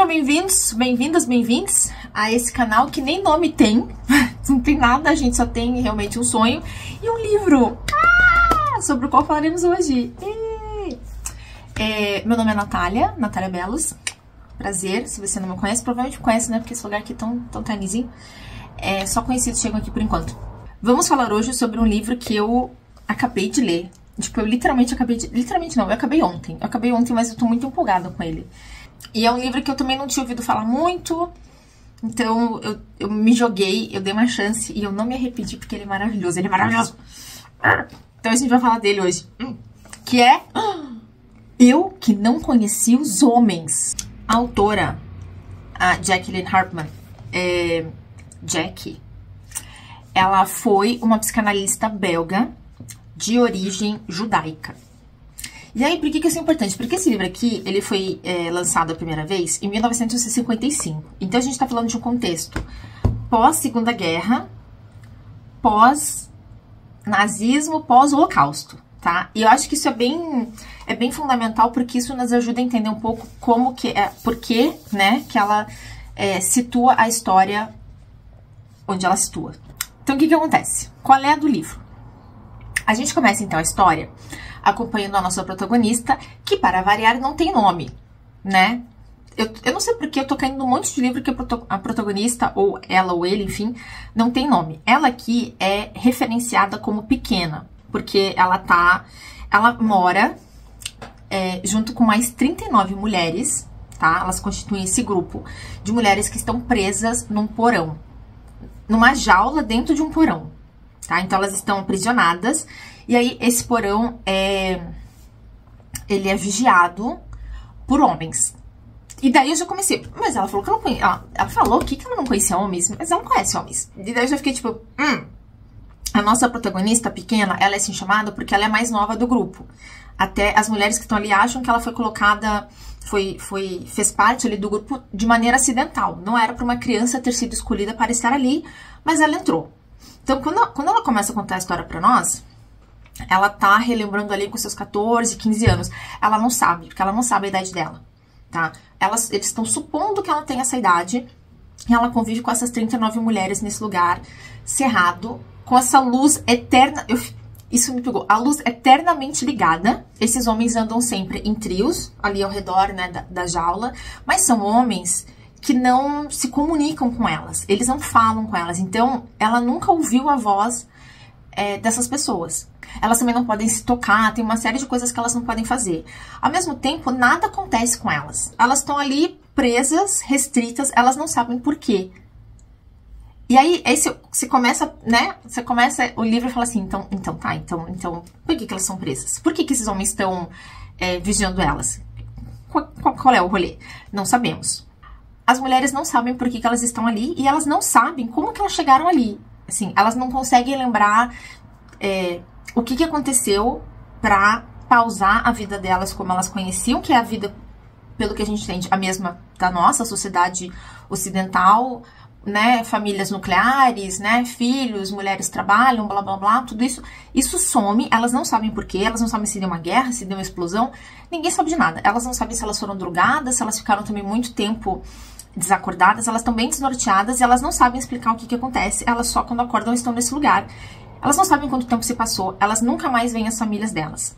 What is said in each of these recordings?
Sejam bem-vindos, bem-vindas, bem-vindos a esse canal que nem nome tem, não tem nada, a gente só tem realmente um sonho e um livro sobre o qual falaremos hoje. Meu nome é Natália Belos, prazer, se você não me conhece, provavelmente me conhece, né, porque esse lugar aqui é tão tinizinho, só conhecidos chegam aqui por enquanto. Vamos falar hoje sobre um livro que eu acabei de ler. Tipo, eu literalmente acabei de... Literalmente não, eu acabei ontem. Mas eu tô muito empolgada com ele. E é um livro que eu também não tinha ouvido falar muito. Então, eu me joguei, eu dei uma chance e eu não me arrependi porque ele é maravilhoso. Ele é maravilhoso. Então, a gente vai falar dele hoje. Que é... Eu que não conheci os homens. A autora, a Jacqueline Hartman, Jackie, ela foi uma psicanalista belga de origem judaica. E aí, por que isso é importante? Porque esse livro aqui, ele foi lançado a primeira vez em 1955. Então, a gente está falando de um contexto pós-Segunda Guerra, pós-nazismo, pós-holocausto, tá? E eu acho que isso é bem fundamental, porque isso nos ajuda a entender um pouco como que por que, né, que ela situa a história onde ela situa. Então, o que acontece? Qual é a do livro? A gente começa, então, a história acompanhando a nossa protagonista, que, para variar, não tem nome, né? Eu não sei porque eu tô caindo num monte de livro que a protagonista, ou ela ou ele, enfim, não tem nome. Ela aqui é referenciada como pequena, porque ela mora junto com mais 39 mulheres, tá? Elas constituem esse grupo de mulheres que estão presas num porão, numa jaula dentro de um porão. Tá? Então, elas estão aprisionadas. E aí, esse porão ele é vigiado por homens. E daí, eu já comecei... Mas ela falou que eu não conhecia... Ela falou que ela não conhecia homens, mas ela não conhece homens. E daí, eu já fiquei tipo... A nossa protagonista pequena, ela é assim chamada porque ela é mais nova do grupo. Até as mulheres que estão ali acham que ela foi colocada... fez parte ali do grupo de maneira acidental. Não era para uma criança ter sido escolhida para estar ali, mas ela entrou. Então, quando ela começa a contar a história pra nós, ela tá relembrando ali com seus 14, 15 anos. Ela não sabe, porque ela não sabe a idade dela, tá? Eles estão supondo que ela tem essa idade, e ela convive com essas 39 mulheres nesse lugar cerrado, com essa luz eterna... Isso me pegou. A luz eternamente ligada. Esses homens andam sempre em trios, ali ao redor, né, da jaula, mas são homens que não se comunicam com elas, eles não falam com elas, então ela nunca ouviu a voz dessas pessoas. Elas também não podem se tocar, tem uma série de coisas que elas não podem fazer. Ao mesmo tempo, nada acontece com elas. Elas estão ali presas, restritas, elas não sabem por quê. E aí você começa, né? Você começa o livro e fala assim, então, por que elas são presas? Por que esses homens estão vigiando elas? Qual é o rolê? Não sabemos. As mulheres não sabem por que elas estão ali e elas não sabem como que elas chegaram ali. Assim, elas não conseguem lembrar o que aconteceu pra pausar a vida delas como elas conheciam, que é a vida, pelo que a gente entende, a mesma da nossa sociedade ocidental, né? Famílias nucleares, né? Filhos, mulheres trabalham, blá, blá, blá, tudo isso. Isso some, elas não sabem por quê, elas não sabem se deu uma guerra, se deu uma explosão, ninguém sabe de nada. Elas não sabem se elas foram drogadas, se elas ficaram também muito tempo desacordadas, elas estão bem desnorteadas e elas não sabem explicar o que acontece, elas só quando acordam estão nesse lugar. Elas não sabem quanto tempo se passou, elas nunca mais veem as famílias delas.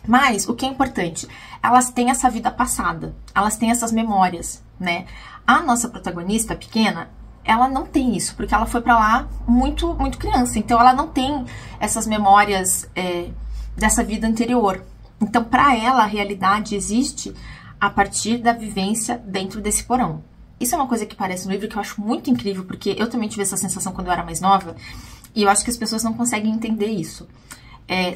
Mas, o que é importante, elas têm essa vida passada, elas têm essas memórias, né? A nossa protagonista pequena, ela não tem isso, porque ela foi pra lá muito criança, então ela não tem essas memórias dessa vida anterior. Então, pra ela, a realidade existe a partir da vivência dentro desse porão. Isso é uma coisa que aparece no livro que eu acho muito incrível, porque eu também tive essa sensação quando eu era mais nova, e eu acho que as pessoas não conseguem entender isso.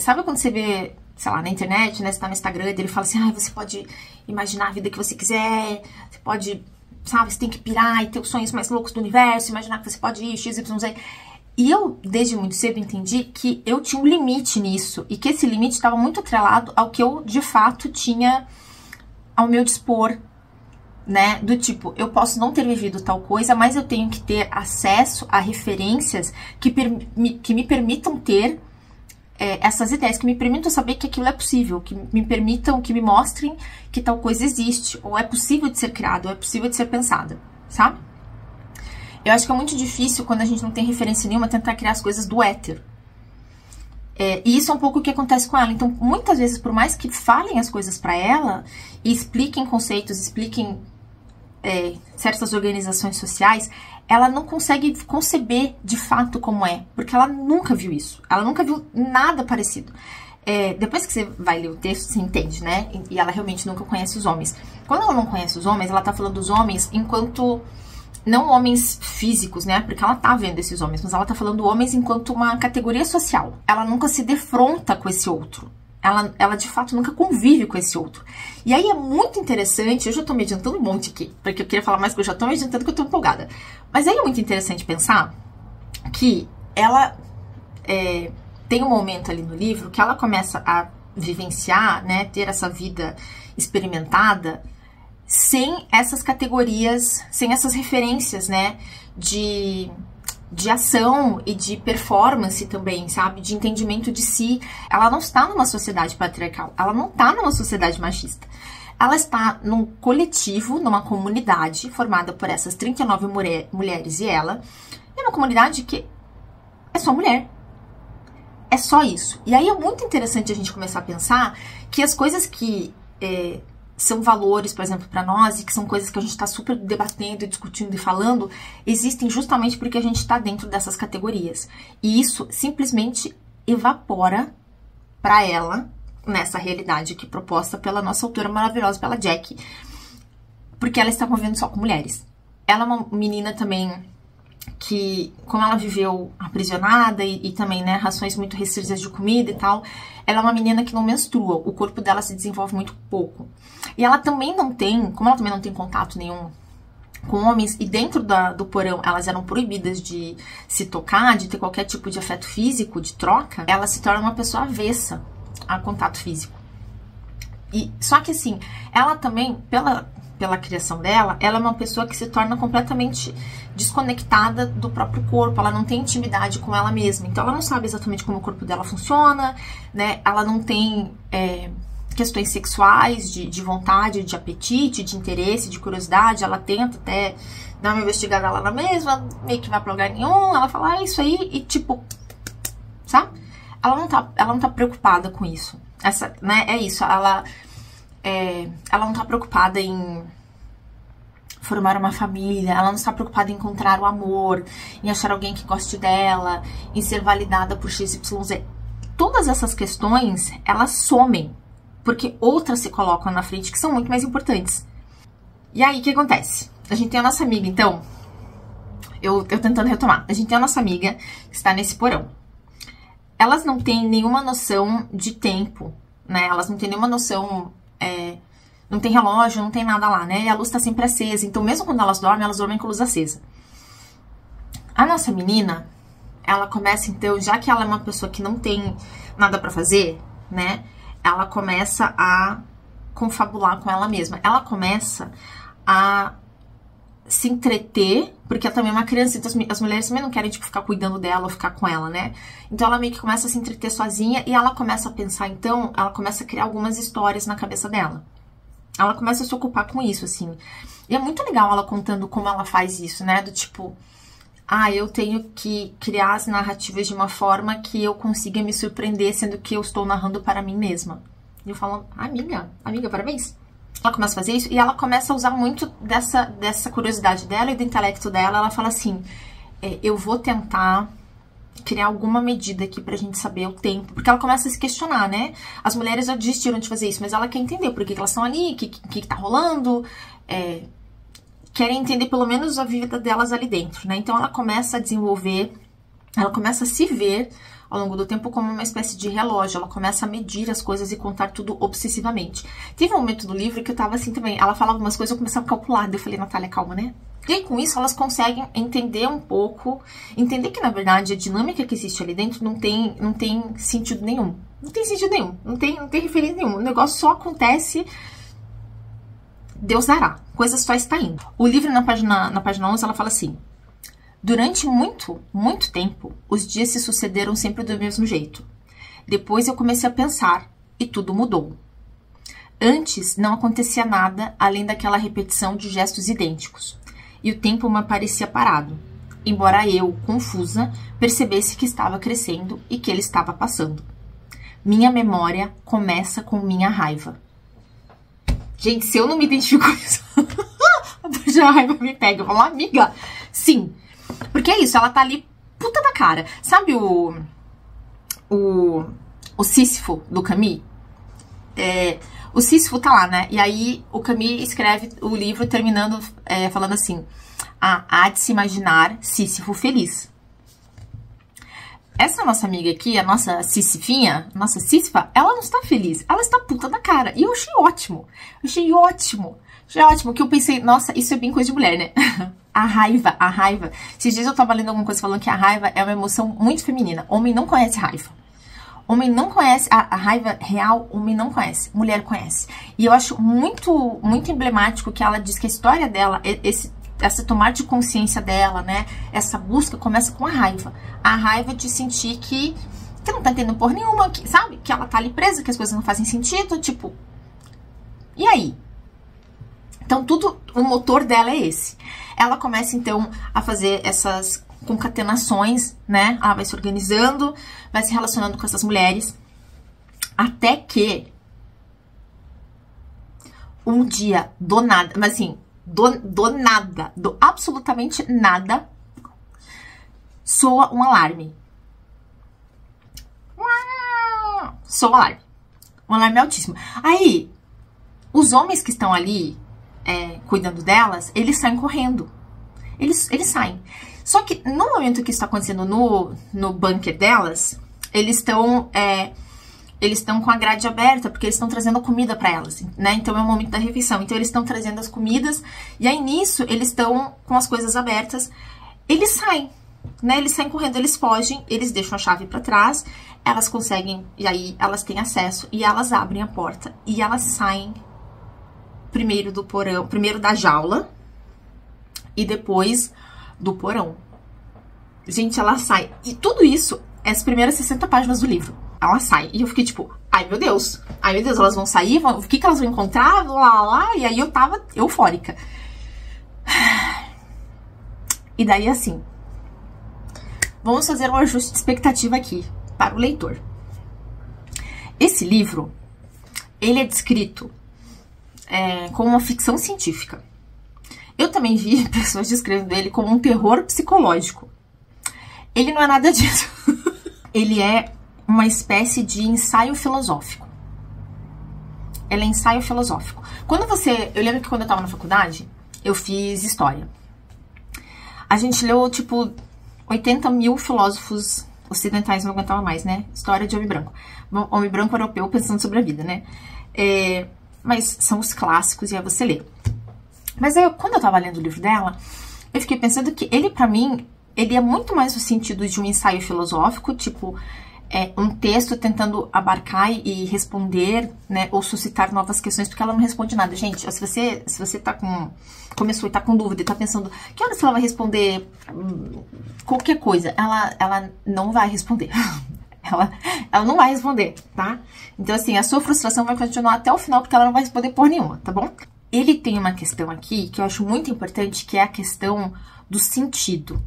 Sabe quando você vê, sei lá, na internet, né, você tá no Instagram, e ele fala assim, você pode imaginar a vida que você quiser, você pode, sabe, você tem que pirar e ter os sonhos mais loucos do universo, imaginar que você pode ir, x, y, z. E eu, desde muito cedo, entendi que eu tinha um limite nisso, e que esse limite estava muito atrelado ao que eu, de fato, tinha ao meu dispor, né, do tipo, eu posso não ter vivido tal coisa, mas eu tenho que ter acesso a referências que me permitam ter essas ideias, que me permitam saber que aquilo é possível, que me permitam, que me mostrem que tal coisa existe, ou é possível de ser criada, ou é possível de ser pensada, sabe? Eu acho que é muito difícil, quando a gente não tem referência nenhuma, tentar criar as coisas do éter. E isso é um pouco o que acontece com ela. Então, muitas vezes, por mais que falem as coisas pra ela, e expliquem conceitos, expliquem certas organizações sociais, ela não consegue conceber de fato como é, porque ela nunca viu isso, ela nunca viu nada parecido. Depois que você vai ler o texto, você entende, né? E ela realmente nunca conhece os homens. Quando ela não conhece os homens, ela tá falando dos homens enquanto... Não homens físicos, né? Porque ela tá vendo esses homens, mas ela tá falando homens enquanto uma categoria social. Ela nunca se defronta com esse outro. Ela de fato nunca convive com esse outro. E aí é muito interessante, eu já tô me adiantando um monte aqui, porque eu queria falar mais, porque eu já tô me adiantando que eu tô empolgada. Mas aí é muito interessante pensar que ela tem um momento ali no livro que ela começa a vivenciar, né, ter essa vida experimentada, sem essas categorias, sem essas referências, né, de ação e de performance também, sabe? De entendimento de si. Ela não está numa sociedade patriarcal, ela não está numa sociedade machista. Ela está num coletivo, numa comunidade formada por essas 39 mulheres e ela. É uma comunidade que é só mulher. É só isso. E aí é muito interessante a gente começar a pensar que as coisas que são valores, por exemplo, para nós, e que são coisas que a gente está super debatendo, discutindo e falando, existem justamente porque a gente está dentro dessas categorias. E isso simplesmente evapora para ela, nessa realidade aqui proposta pela nossa autora maravilhosa, pela Jackie, porque ela está convivendo só com mulheres. Ela é uma menina também que, como ela viveu aprisionada e também, né, rações muito restritas de comida e tal, ela é uma menina que não menstrua, o corpo dela se desenvolve muito pouco. E ela também não tem, como ela também não tem contato nenhum com homens, e dentro do porão elas eram proibidas de se tocar, de ter qualquer tipo de afeto físico, de troca, ela se torna uma pessoa avessa a contato físico. Só que assim, ela também, pela criação dela, ela é uma pessoa que se torna completamente desconectada do próprio corpo, ela não tem intimidade com ela mesma, então ela não sabe exatamente como o corpo dela funciona, né? Ela não tem questões sexuais, de vontade, de apetite, de interesse, de curiosidade. Ela tenta até dar uma investigada lá mesma, meio que vai pra lugar nenhum, ela fala, isso aí, e tipo, sabe? Ela não tá preocupada com isso. Né, é isso, ela não tá preocupada em formar uma família, ela não está preocupada em encontrar o amor, em achar alguém que goste dela, em ser validada por XYZ. Todas essas questões, elas somem, porque outras se colocam na frente que são muito mais importantes. E aí, o que acontece? A gente tem a nossa amiga, então, eu tentando retomar, a gente tem a nossa amiga que está nesse porão. Elas não têm nenhuma noção de tempo, né? Elas não têm nenhuma noção, não tem relógio, não tem nada lá, né? E a luz tá sempre acesa, então mesmo quando elas dormem com luz acesa. A nossa menina, ela começa então, já que ela é uma pessoa que não tem nada pra fazer, né? Ela começa a confabular com ela mesma. Ela começa a se entreter, porque ela também é uma criança, então as mulheres também não querem, tipo, ficar cuidando dela ou ficar com ela, né? Então ela meio que começa a se entreter sozinha e ela começa a pensar, então, ela começa a criar algumas histórias na cabeça dela. Ela começa a se ocupar com isso, assim. E é muito legal ela contando como ela faz isso, né? Do tipo, eu tenho que criar as narrativas de uma forma que eu consiga me surpreender, sendo que eu estou narrando para mim mesma. E eu falo, amiga, parabéns. Ela começa a fazer isso e ela começa a usar muito dessa curiosidade dela e do intelecto dela. Ela fala assim, eu vou tentar criar alguma medida aqui pra gente saber o tempo. Porque ela começa a se questionar, né? As mulheres já desistiram de fazer isso, mas ela quer entender por que elas estão ali, o que tá rolando. Querem entender pelo menos a vida delas ali dentro, né? Então ela começa a desenvolver, ela começa a se ver ao longo do tempo como uma espécie de relógio. Ela começa a medir as coisas e contar tudo obsessivamente. Teve um momento do livro que eu tava assim também, ela falava algumas coisas e eu começava a calcular. Daí eu falei, Natália, calma, né? E aí, com isso, elas conseguem entender um pouco, entender que, na verdade, a dinâmica que existe ali dentro não tem sentido nenhum. Não tem sentido nenhum, não tem referência nenhuma. O negócio só acontece, Deus dará, coisa só está indo. O livro, na página 11, ela fala assim, durante muito, muito tempo, os dias se sucederam sempre do mesmo jeito. Depois eu comecei a pensar e tudo mudou. Antes não acontecia nada além daquela repetição de gestos idênticos, e o tempo me parecia parado, embora eu, confusa, percebesse que estava crescendo e que ele estava passando. Minha memória começa com minha raiva. Gente, se eu não me identifico com isso, a raiva me pega. Eu falo, amiga, sim. Porque é isso, ela tá ali puta da cara. Sabe o Sísifo do Camus? O Sísifo tá lá, né? E aí o Camus escreve o livro terminando falando assim: há de se imaginar Sísifo feliz. Essa nossa amiga aqui, a nossa Sísifinha, nossa Sísifa, ela não está feliz, ela está puta da cara. E eu achei ótimo. Achei ótimo, que eu pensei, nossa, isso é bem coisa de mulher, né? A raiva. Esses dias eu tava lendo alguma coisa falando que a raiva é uma emoção muito feminina. Homem não conhece raiva. Homem não conhece, a raiva real, homem não conhece, mulher conhece. E eu acho muito, muito emblemático que ela diz que a história dela, essa tomar de consciência dela, né, essa busca começa com a raiva. A raiva de sentir que não tá entendendo porra nenhuma, sabe? Que ela tá ali presa, que as coisas não fazem sentido, tipo... E aí? Então, o motor dela é esse. Ela começa, então, a fazer essas concatenações, né? Ela vai se organizando, vai se relacionando com essas mulheres, até que um dia, do nada, mas assim, do nada, do absolutamente nada, soa um alarme. Soa um alarme. Um alarme altíssimo. Aí, os homens que estão ali cuidando delas, eles saem correndo. Eles saem. Só que no momento que isso está acontecendo no bunker delas, eles estão com a grade aberta, porque eles estão trazendo a comida para elas, né? Então é o momento da refeição. Então eles estão trazendo as comidas, e aí nisso eles estão com as coisas abertas. Eles saem, né? Eles saem correndo, eles fogem, eles deixam a chave para trás, elas conseguem, e aí elas têm acesso, e elas abrem a porta, e elas saem primeiro do porão, primeiro da jaula, e depois do porão. Gente, ela sai. E tudo isso é as primeiras 60 páginas do livro. Ela sai. E eu fiquei tipo, ai meu Deus, elas vão sair, o que elas vão encontrar, lá. E aí eu tava eufórica. E daí assim, vamos fazer um ajuste de expectativa aqui para o leitor. Esse livro, ele é descrito como uma ficção científica. Eu também vi pessoas descrevendo ele como um terror psicológico. Ele não é nada disso. Ele é uma espécie de ensaio filosófico. Ele é ensaio filosófico. Eu lembro que quando eu tava na faculdade, eu fiz história. A gente leu, tipo, 80 mil filósofos ocidentais, não aguentava mais, né? História de homem branco. Homem branco europeu pensando sobre a vida, né? Mas são os clássicos e aí você lê. Mas aí, quando eu tava lendo o livro dela, eu fiquei pensando que ele, pra mim, ele é muito mais no sentido de um ensaio filosófico, tipo, um texto tentando abarcar e responder, né, ou suscitar novas questões, porque ela não responde nada. Gente, se você tá começou e tá com dúvida e tá pensando, que horas ela vai responder qualquer coisa? Ela não vai responder. Ela não vai responder, tá? Então, assim, a sua frustração vai continuar até o final, porque ela não vai responder por nenhuma, tá bom? Ele tem uma questão aqui que eu acho muito importante, que é a questão do sentido.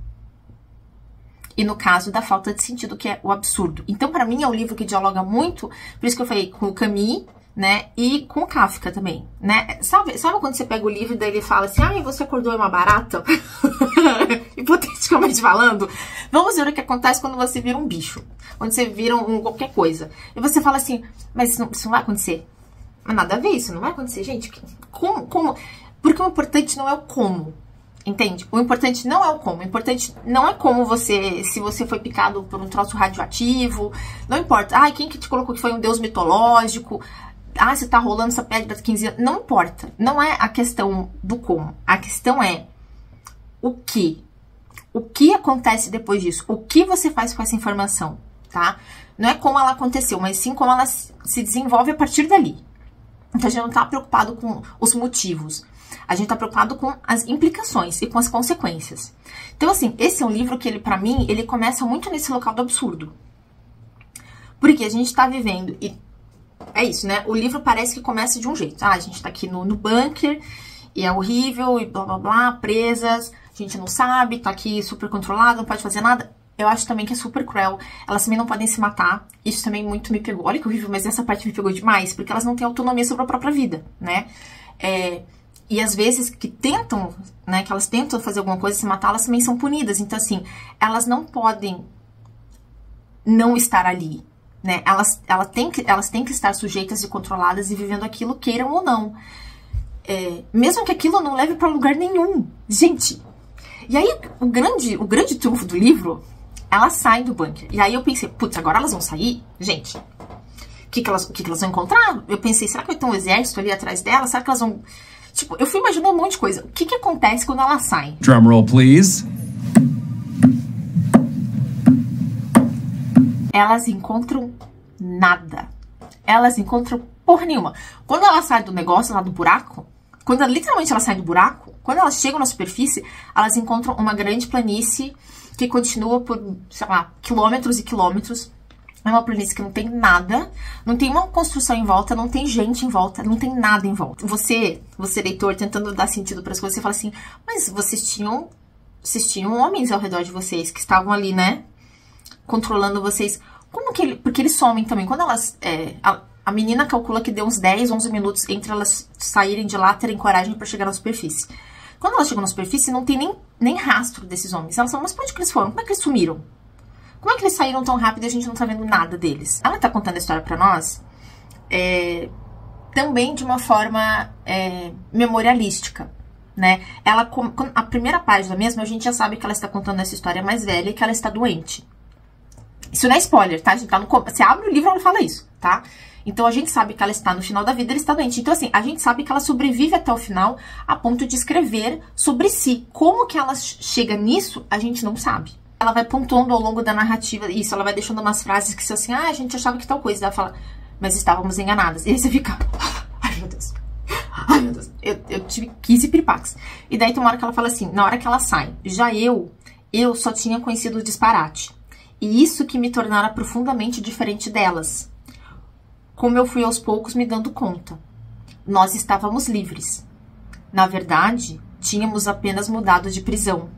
E no caso da falta de sentido, que é o absurdo. Então, pra mim, é um livro que dialoga muito, por isso que eu falei, com o Camus, né, e com o Kafka também, né? Sabe quando você pega o livro e daí ele fala assim, ai, você acordou uma barata? Hipoteticamente falando, vamos ver o que acontece quando você vira um bicho, quando você vira qualquer coisa. E você fala assim, mas isso não vai acontecer. Mas nada a ver, isso não vai acontecer, gente. Como? Porque o importante não é o como, entende? O importante não é o como. O importante não é como se você foi picado por um troço radioativo. Não importa. Ai, quem que te colocou que foi um deus mitológico? Ah, você tá rolando essa pedra há 15 anos. Não importa. Não é a questão do como. A questão é o que. O que acontece depois disso? O que você faz com essa informação, tá? Não é como ela aconteceu, mas sim como ela se desenvolve a partir dali. Então, a gente não tá preocupado com os motivos. A gente tá preocupado com as implicações e com as consequências. Então, assim, esse é um livro que, pra mim, ele começa muito nesse local do absurdo. Porque a gente tá vivendo, e é isso, né? O livro parece que começa de um jeito. Ah, a gente tá aqui no bunker, e é horrível, e blá blá blá, presas, a gente não sabe, tá aqui super controlado, não pode fazer nada. Eu acho também que é super cruel. Elas também não podem se matar. Isso também muito me pegou. Olha que horrível, mas essa parte me pegou demais, porque elas não têm autonomia sobre a própria vida, né? E às vezes que tentam, né, que elas tentam fazer alguma coisa, se matar, elas também são punidas. Então, assim, elas não podem não estar ali, né? Elas têm que estar sujeitas e controladas e vivendo aquilo, queiram ou não. Mesmo que aquilo não leve para lugar nenhum. Gente, e aí o grande trunfo do livro, elas saem do bunker. E aí eu pensei, putz, agora elas vão sair? Gente, o que elas vão encontrar? Eu pensei, será que vai ter um exército ali atrás delas? Será que elas vão... Tipo, eu fui imaginando um monte de coisa. O que acontece quando elas saem? Drum roll, please. Elas encontram nada. Elas encontram porra nenhuma. Quando elas saem do negócio, lá do buraco, quando literalmente elas saem do buraco, quando elas chegam na superfície, elas encontram uma grande planície que continua por, sei lá, quilômetros e quilômetros. É uma planície que não tem nada, não tem uma construção em volta, não tem gente em volta, não tem nada em volta. Você leitor, tentando dar sentido para as coisas, você fala assim, mas vocês tinham homens ao redor de vocês que estavam ali, né, controlando vocês. Como que porque eles somem também. Quando elas, a menina calcula que deu uns 10, 11 minutos entre elas saírem de lá, terem coragem para chegar na superfície. Quando elas chegam na superfície, não tem nem rastro desses homens. Elas falam, mas pra onde que eles foram? Como é que eles sumiram? Como é que eles saíram tão rápido e a gente não tá vendo nada deles? Ela tá contando a história pra nós também de uma forma memorialística, né? A primeira página mesmo, a gente já sabe que ela está contando essa história mais velha e que ela está doente. Isso não é spoiler, tá? A gente tá você abre o livro e ela fala isso, tá? Então, a gente sabe que ela está no final da vida, ela está doente. Então, assim, a gente sabe que ela sobrevive até o final a ponto de escrever sobre si. Como que ela chega nisso, a gente não sabe. Ela vai pontuando ao longo da narrativa isso, ela vai deixando umas frases que são assim, a gente achava que tal coisa. Ela fala, mas estávamos enganadas. E aí você fica, ai meu Deus, ai meu Deus. Eu tive 15 piripaques. E daí tem uma hora que ela fala assim, na hora que ela sai, já eu só tinha conhecido o disparate. E isso que me tornara profundamente diferente delas. Como eu fui aos poucos me dando conta. Nós estávamos livres. Na verdade, tínhamos apenas mudado de prisão.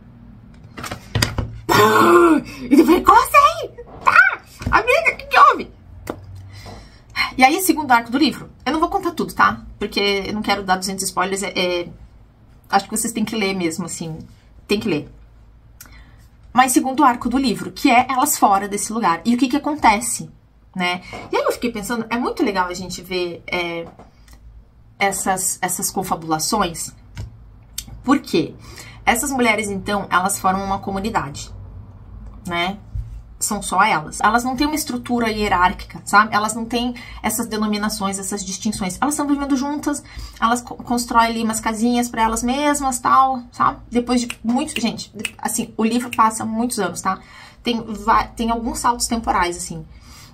E depois, como assim? Tá, amiga, o que houve? E aí, segundo arco do livro. Eu não vou contar tudo, tá? Porque eu não quero dar 200 spoilers. Acho que vocês têm que ler mesmo, assim. Tem que ler. Mas segundo arco do livro, que é elas fora desse lugar. E o que acontece, né? E aí eu fiquei pensando, é muito legal a gente ver essas confabulações. Por quê? Essas mulheres, então, elas formam uma comunidade, né? São só elas. Elas não têm uma estrutura hierárquica, sabe? Elas não têm essas denominações, essas distinções. Elas estão vivendo juntas, elas constroem ali umas casinhas pra elas mesmas, tal, sabe? Depois de muitos... Gente, assim, o livro passa muitos anos, tá? Tem alguns saltos temporais, assim.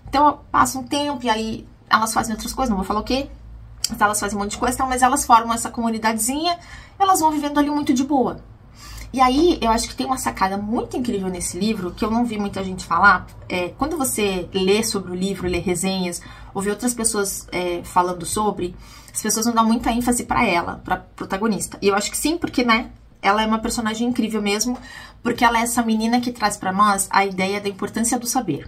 Então, passa um tempo e aí elas fazem outras coisas, não vou falar o quê. Elas fazem um monte de coisa, tá? Mas elas formam essa comunidadezinha, elas vão vivendo ali muito de boa. E aí, eu acho que tem uma sacada muito incrível nesse livro, que eu não vi muita gente falar. Quando você lê sobre o livro, lê resenhas, ou vê outras pessoas falando sobre, as pessoas não dão muita ênfase pra ela, pra protagonista. E eu acho que sim, porque, né, ela é uma personagem incrível mesmo, porque ela é essa menina que traz pra nós a ideia da importância do saber.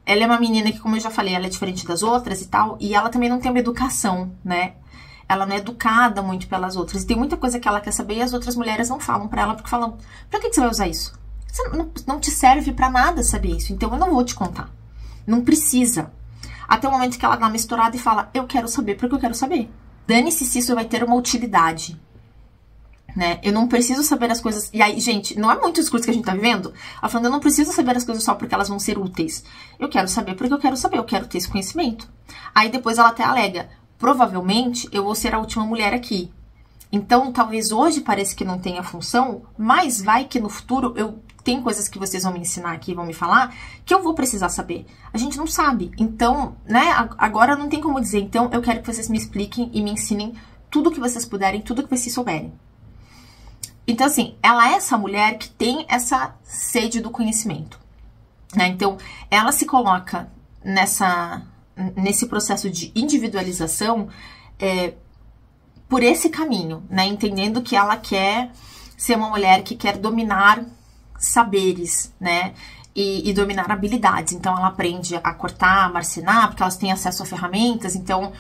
Ela é uma menina que, como eu já falei, ela é diferente das outras e tal, e ela também não tem uma educação, né? Ela não é educada muito pelas outras. E tem muita coisa que ela quer saber e as outras mulheres não falam pra ela, porque falam, pra que você vai usar isso? Você não te serve pra nada saber isso, então eu não vou te contar. Não precisa. Até o momento que ela dá uma estourada e fala, eu quero saber porque eu quero saber. Dane-se se isso vai ter uma utilidade. Né? Eu não preciso saber as coisas... E aí, gente, não é muito o discurso que a gente tá vivendo? Ela falando, eu não preciso saber as coisas só porque elas vão ser úteis. Eu quero saber porque eu quero saber, eu quero ter esse conhecimento. Aí depois ela até alega, provavelmente eu vou ser a última mulher aqui. Então, talvez hoje pareça que não tenha função, mas vai que no futuro tem coisas que vocês vão me ensinar aqui, vão me falar, que eu vou precisar saber. A gente não sabe. Então, né, agora não tem como dizer. Então, eu quero que vocês me expliquem e me ensinem tudo que vocês puderem, tudo que vocês souberem. Então, assim, ela é essa mulher que tem essa sede do conhecimento. né? Então, ela se coloca nesse processo de individualização por esse caminho, né? Entendendo que ela quer ser uma mulher que quer dominar saberes, né? E dominar habilidades. Então, ela aprende a cortar, a marcenar, porque elas têm acesso a ferramentas, então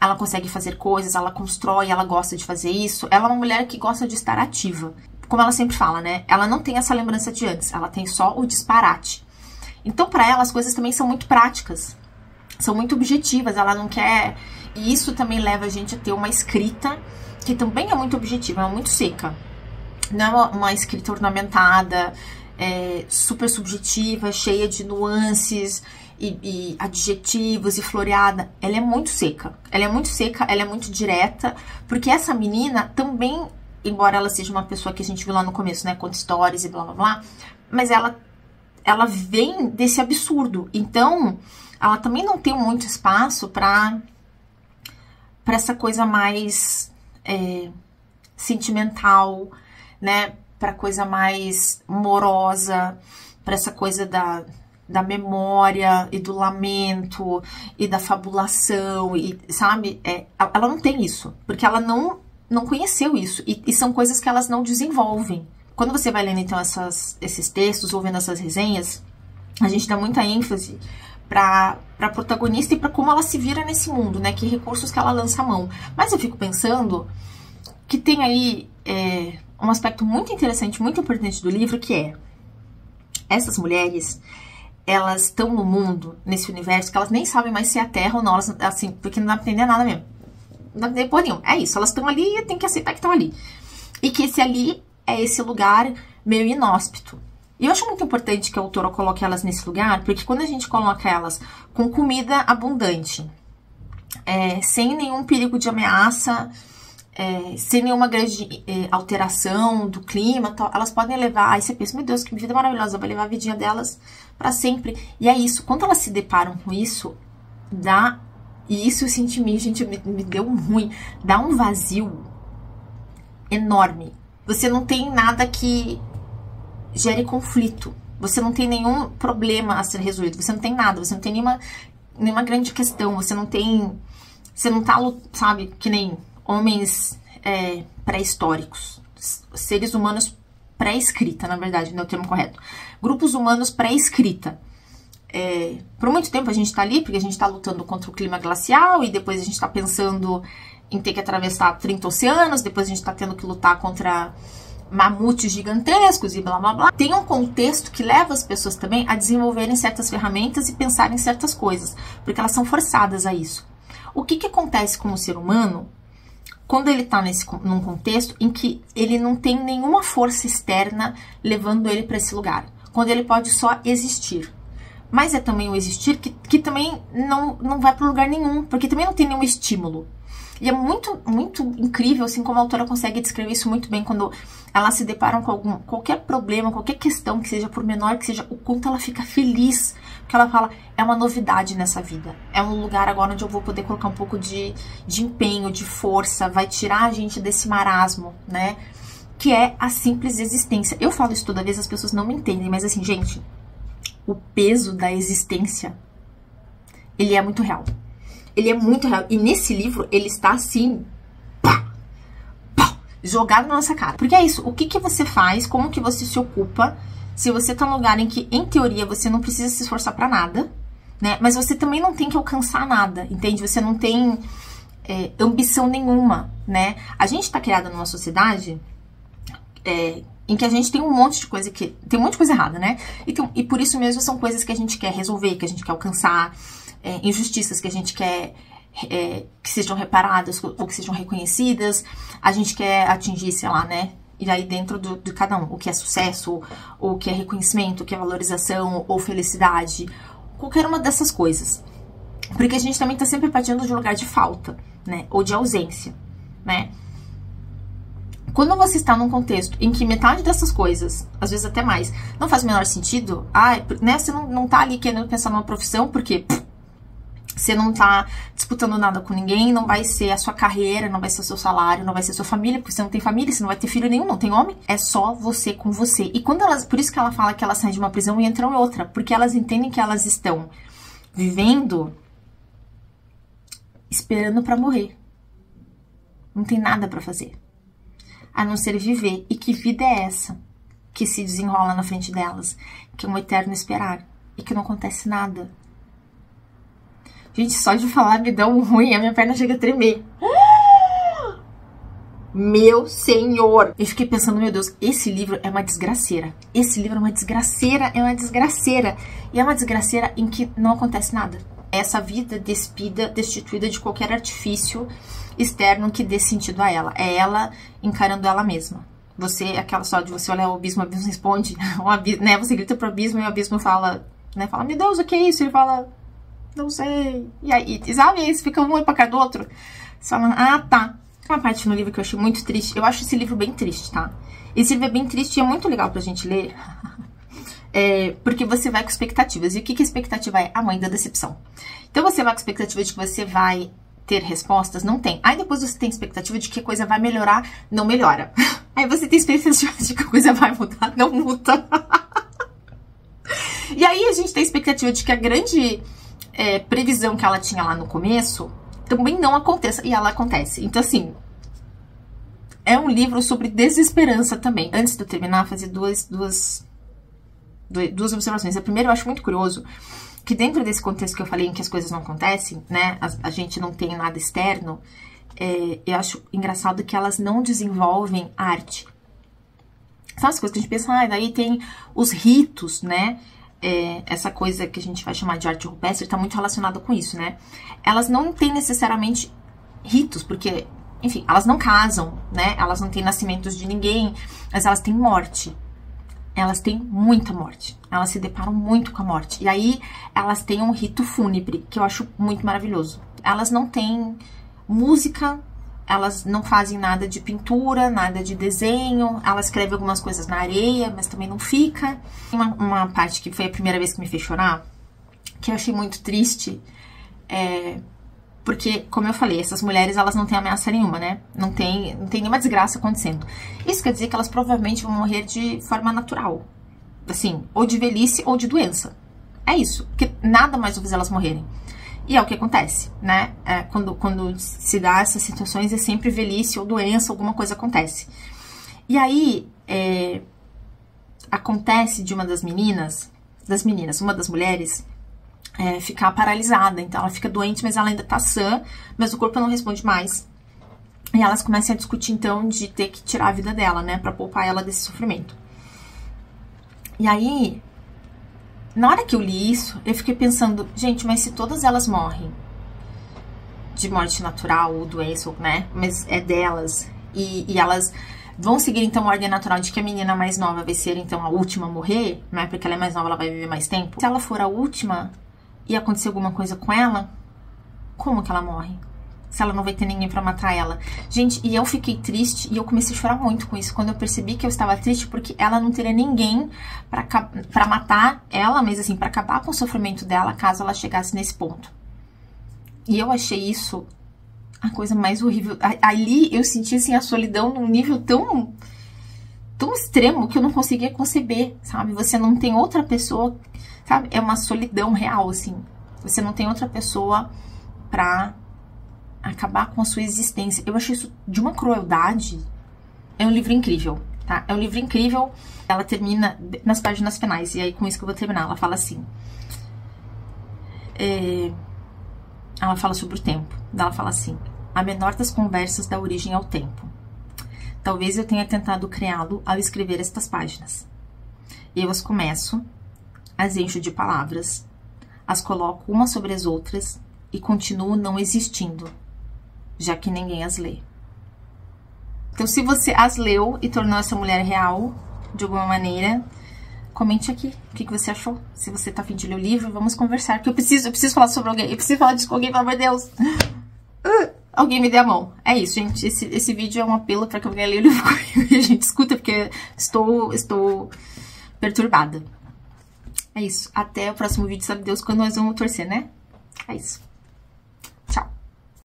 ela consegue fazer coisas, ela constrói, ela gosta de fazer isso. Ela é uma mulher que gosta de estar ativa. Como ela sempre fala, né? Ela não tem essa lembrança de antes, ela tem só o disparate. Então, para ela, as coisas também são muito práticas, são muito objetivas, ela não quer... E isso também leva a gente a ter uma escrita que também é muito objetiva, é muito seca. Não é uma escrita ornamentada, super subjetiva, cheia de nuances e adjetivos e floreada. Ela é muito seca, ela é muito direta, porque essa menina também, embora ela seja uma pessoa que a gente viu lá no começo, né, conta histórias e blá blá blá, mas ela vem desse absurdo, então ela também não tem muito espaço para essa coisa mais sentimental, né, para coisa mais morosa, para essa coisa da memória e do lamento e da fabulação, e sabe, ela não tem isso, porque ela não conheceu isso, e são coisas que elas não desenvolvem. Quando você vai lendo, então, esses textos, ou vendo essas resenhas, a gente dá muita ênfase pra protagonista e pra como ela se vira nesse mundo, né? Que recursos que ela lança a mão. Mas eu fico pensando que tem aí um aspecto muito interessante, muito importante do livro, que é essas mulheres, elas estão no mundo, nesse universo, que elas nem sabem mais se é a Terra ou não, elas, assim, porque não dá pra entender nada mesmo. Não dá pra entender porra nenhuma. É isso, elas estão ali e tem que aceitar que estão ali. E que esse ali é esse lugar meio inóspito. E eu acho muito importante que a autora coloque elas nesse lugar, porque quando a gente coloca elas com comida abundante, sem nenhum perigo de ameaça, sem nenhuma grande alteração do clima, tal, elas podem levar... Aí você pensa, meu Deus, que vida maravilhosa, vai levar a vidinha delas pra sempre. E é isso, quando elas se deparam com isso, e isso eu senti, gente, me deu um ruim, dá um vazio enorme. Você não tem nada que gere conflito. Você não tem nenhum problema a ser resolvido. Você não tem nada. Você não tem nenhuma grande questão. Você não tem... Você não tá, sabe, que nem homens pré-históricos. Seres humanos pré-escrita, na verdade, não é o termo correto. Grupos humanos pré-escrita. Por muito tempo a gente tá ali, porque a gente tá lutando contra o clima glacial, e depois a gente tá pensando em ter que atravessar 30 oceanos, depois a gente tá tendo que lutar contra mamutes gigantescos e blá blá blá. Tem um contexto que leva as pessoas também a desenvolverem certas ferramentas e pensarem em certas coisas, porque elas são forçadas a isso. O que acontece com o ser humano quando ele tá num contexto em que ele não tem nenhuma força externa levando ele para esse lugar? Quando ele pode só existir. Mas é também o existir que também não vai para lugar nenhum, porque também não tem nenhum estímulo. E é muito, muito incrível, assim, como a autora consegue descrever isso muito bem quando elas se deparam com qualquer problema, qualquer questão, que seja por menor que seja, o quanto ela fica feliz. Porque ela fala, é uma novidade nessa vida. É um lugar agora onde eu vou poder colocar um pouco de empenho, de força, vai tirar a gente desse marasmo, né? Que é a simples existência. Eu falo isso toda vez, as pessoas não me entendem, mas assim, gente, o peso da existência, ele é muito real. Ele é muito real. E nesse livro, ele está assim, pá, pá, jogado na nossa cara. Porque é isso, o que você faz, como que você se ocupa, se você tá num lugar em que, em teoria, você não precisa se esforçar pra nada, né? Mas você também não tem que alcançar nada, entende? Você não tem ambição nenhuma, né? A gente tá criada numa sociedade em que a gente tem um monte de coisa tem um monte de coisa errada, né? E por isso mesmo são coisas que a gente quer resolver, que a gente quer alcançar, injustiças que a gente quer que sejam reparadas ou que sejam reconhecidas, a gente quer atingir, sei lá, né? E aí dentro de cada um, o que é sucesso, o que é reconhecimento, o que é valorização ou felicidade, qualquer uma dessas coisas. Porque a gente também tá sempre partindo de um lugar de falta, né? Ou de ausência, né? Quando você está num contexto em que metade dessas coisas, às vezes até mais, não faz o menor sentido, né? Você não tá ali querendo pensar numa profissão porque Você não tá disputando nada com ninguém, não vai ser a sua carreira, não vai ser o seu salário, não vai ser a sua família, porque você não tem família, você não vai ter filho nenhum, não tem homem. É só você com você. E quando elas, por isso que ela fala que elas saem de uma prisão e entram em outra, porque elas entendem que elas estão vivendo esperando pra morrer. Não tem nada pra fazer, a não ser viver. E que vida é essa que se desenrola na frente delas? Que é um eterno esperar e que não acontece nada. Gente, só de falar me dá um ruim, a minha perna chega a tremer. Meu senhor! Eu fiquei pensando, meu Deus, esse livro é uma desgraceira. Esse livro é uma desgraceira, é uma desgraceira. E é uma desgraceira em que não acontece nada. Essa vida despida, destituída de qualquer artifício externo que dê sentido a ela. É ela encarando ela mesma. Você, aquela só de você olhar o abismo responde. O abismo, né? Você grita pro abismo e o abismo fala, né? Fala, meu Deus, o que é isso? Ele fala, não sei. E aí, sabe? Aí fica um olho pra cara do outro. Você fala, ah, tá. Uma parte no livro que eu achei muito triste. Eu acho esse livro bem triste, tá? Esse livro é bem triste e é muito legal pra gente ler. Porque você vai com expectativas. E o que a expectativa é? A mãe da decepção. Então você vai com expectativa de que você vai ter respostas? Não tem. Aí depois você tem expectativa de que a coisa vai melhorar? Não melhora. Aí você tem expectativa de que a coisa vai mudar? Não muda. E aí a gente tem expectativa de que a grande previsão que ela tinha lá no começo também não aconteça. E ela acontece. Então assim, é um livro sobre desesperança também. Antes de eu terminar, fazer duas observações. A primeira, eu acho muito curioso que dentro desse contexto que eu falei, em que as coisas não acontecem, né, a gente não tem nada externo, eu acho engraçado que elas não desenvolvem arte. São as coisas que a gente pensa, daí tem os ritos, né, essa coisa que a gente vai chamar de arte rupestre está muito relacionada com isso, né. Elas não têm necessariamente ritos, porque, enfim, elas não casam, né, elas não têm nascimentos de ninguém, mas elas têm morte. Elas têm muita morte. Elas se deparam muito com a morte. E aí, elas têm um rito fúnebre, que eu acho muito maravilhoso. Elas não têm música, elas não fazem nada de pintura, nada de desenho. Elas escrevem algumas coisas na areia, mas também não fica. Uma parte que foi a primeira vez que me fez chorar, que eu achei muito triste, porque, como eu falei, essas mulheres, elas não têm ameaça nenhuma, né? Não tem nenhuma desgraça acontecendo. Isso quer dizer que elas provavelmente vão morrer de forma natural. Assim, ou de velhice ou de doença. É isso. Porque nada mais vai fazer elas morrerem. E é o que acontece, né? Quando se dá essas situações, é sempre velhice ou doença, alguma coisa acontece. E aí, acontece de uma das meninas, uma das mulheres, ficar paralisada. Então ela fica doente, mas ela ainda tá sã, mas o corpo não responde mais. E elas começam a discutir então de ter que tirar a vida dela, né, pra poupar ela desse sofrimento. E aí, na hora que eu li isso, eu fiquei pensando, gente, mas se todas elas morrem de morte natural ou doença, né, mas é delas, e elas vão seguir então a ordem natural de que a menina mais nova vai ser então a última a morrer, né, porque ela é mais nova, ela vai viver mais tempo. Se ela for a última e acontecer alguma coisa com ela, como que ela morre? Se ela não vai ter ninguém pra matar ela. Gente, e eu fiquei triste e eu comecei a chorar muito com isso, quando eu percebi que eu estava triste porque ela não teria ninguém pra matar ela, mas assim, pra acabar com o sofrimento dela caso ela chegasse nesse ponto. E eu achei isso a coisa mais horrível. Ali eu senti assim a solidão num nível tão extremo que eu não conseguia conceber, sabe? Você não tem outra pessoa, sabe? É uma solidão real, assim. Você não tem outra pessoa pra acabar com a sua existência. Eu achei isso de uma crueldade. É um livro incrível, tá? É um livro incrível. Ela termina nas páginas finais, e aí com isso que eu vou terminar. Ela fala assim... Ela fala sobre o tempo. Ela fala assim: a menor das conversas dá origem ao tempo. Talvez eu tenha tentado criá-lo ao escrever estas páginas. Eu as começo, as encho de palavras, as coloco umas sobre as outras e continuo não existindo, já que ninguém as lê. Então, se você as leu e tornou essa mulher real, de alguma maneira, comente aqui o que você achou. Se você tá a fim de ler o livro, vamos conversar, porque eu preciso falar sobre alguém. Eu preciso falar disso com alguém, pelo amor de Deus. Alguém me dê a mão. É isso, gente. Esse vídeo é um apelo para que alguém leia o livro comigo e a gente escuta, porque estou perturbada. É isso. Até o próximo vídeo, sabe Deus, quando nós vamos torcer, né? É isso.